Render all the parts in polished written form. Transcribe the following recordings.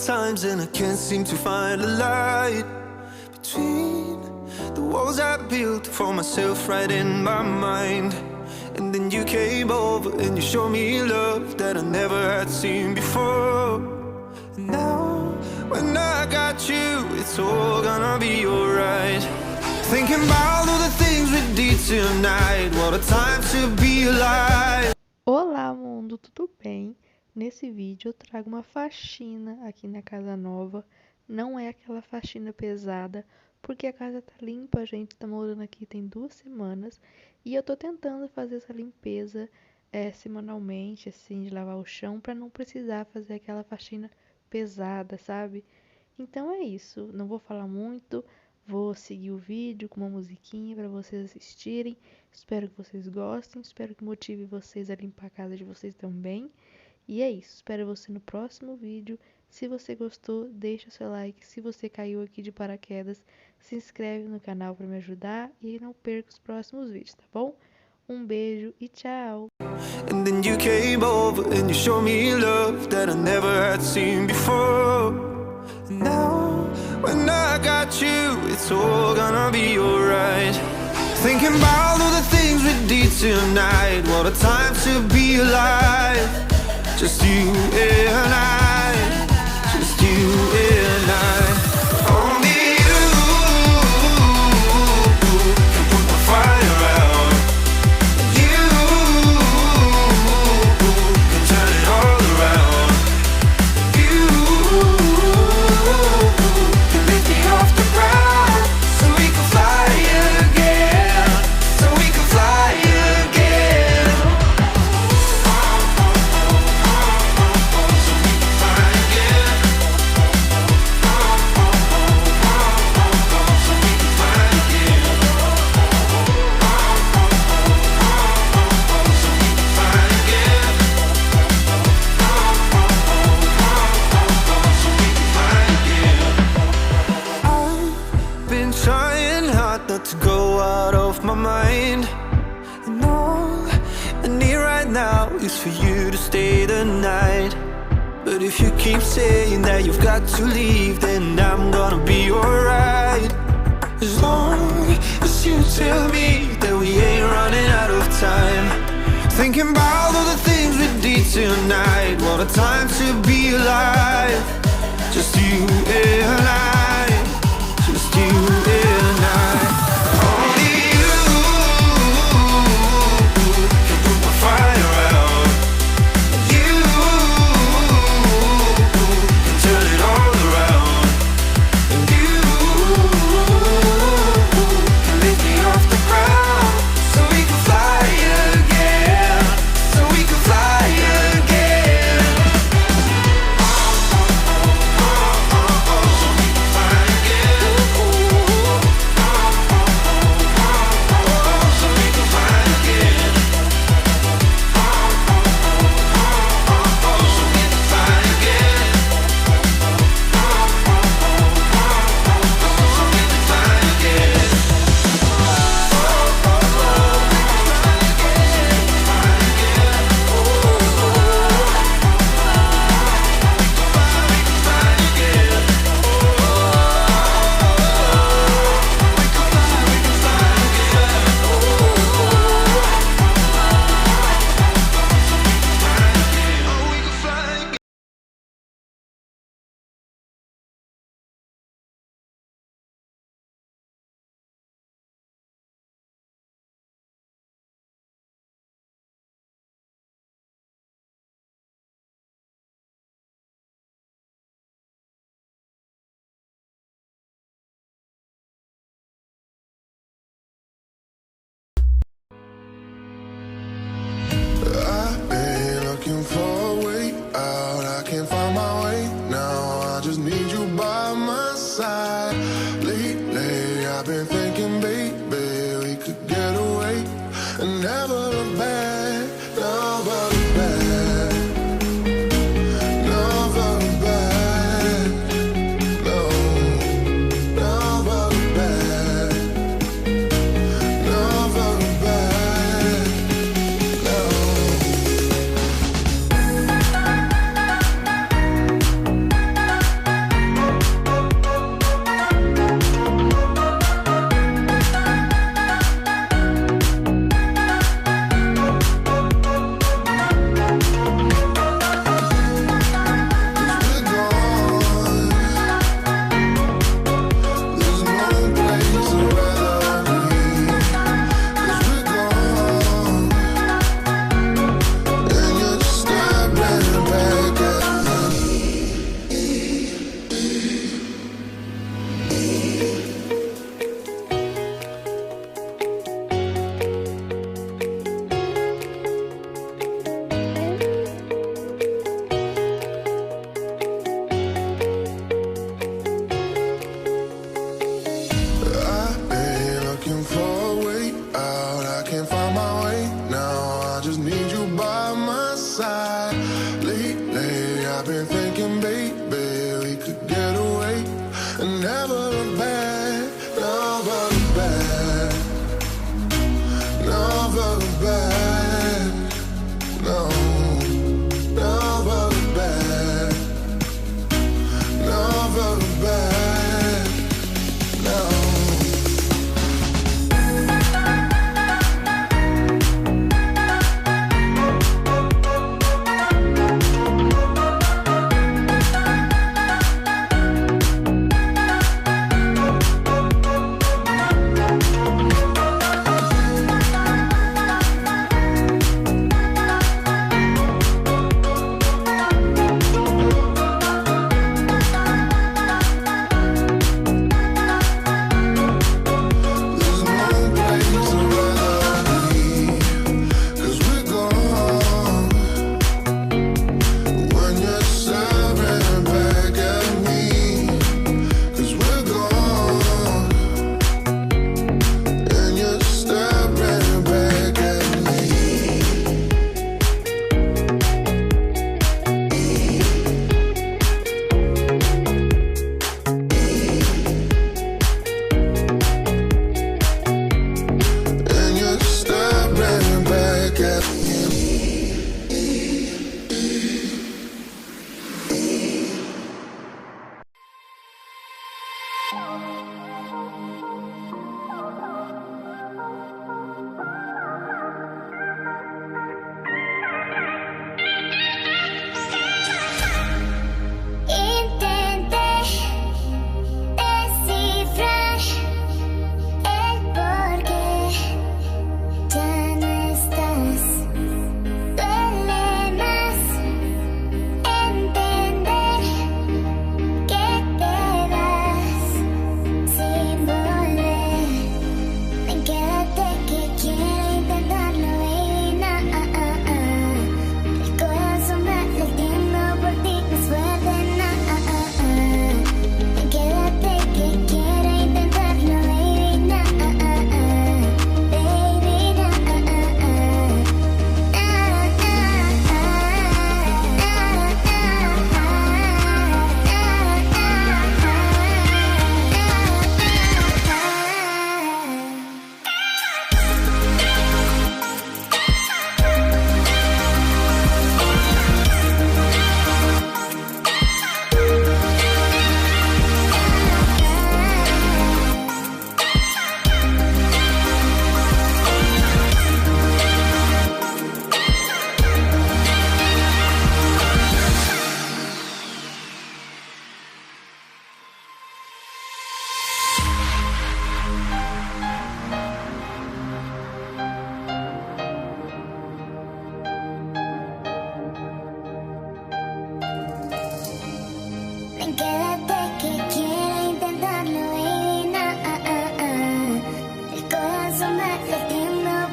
times and I can't seem to find a light between the walls I built for myself right in my mind. And then you came over and you showed me love that I never had seen before. And now, when I got you, it's all gonna be alright. Thinking about all the things we did tonight. What a time to be alive. Olá, mundo, tudo bem? Nesse vídeo eu trago uma faxina aqui na casa nova. Não é aquela faxina pesada, porque a casa tá limpa, a gente tá morando aqui tem 2 semanas e eu tô tentando fazer essa limpeza semanalmente, assim, de lavar o chão, pra não precisar fazer aquela faxina pesada, sabe? Então é isso, não vou falar muito, vou seguir o vídeo com uma musiquinha para vocês assistirem. Espero que vocês gostem, espero que motive vocês a limpar a casa de vocês também. E é isso, espero você no próximo vídeo. Se você gostou, deixa o seu like. Se você caiu aqui de paraquedas, se inscreve no canal para me ajudar e não perca os próximos vídeos, tá bom? Um beijo e tchau! And then you came over and you showed me love that I never had seen before. And now, when I got you, it's all gonna be alright. Thinking about all the things we did tonight. What a time to be alive. Just you and I. Just you and I. Only you can put the fire out. You can turn it all around. You can lift me off the ground so we can fly again. So we can fly again. So we can fly again. So we can fly again. So we can fly again. So we can fly again. I've been trying hard not to go out of my mind. And all I need right now is for you to stay the night. But if you keep saying that you've got to leave, then I'm gonna be alright. As long as you tell me that we ain't running out of time. Thinking about all the things we did tonight. What a time to be alive. Just you and I. Just you and I. Only you can put the fire out. You can turn it all around. And you can lift me off the ground so we can fly again. So we can fly again. So we can fly again. So we can fly again. So we can fly again. So we can fly again. I've been looking for a way out. I can't find my way now. I just need you by my side. Lately, I've been thinking, baby, we could get away and never look back. Never look back. Never look back. No. Never look back. Never look back. No.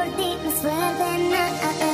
por ti, más fuerte nada.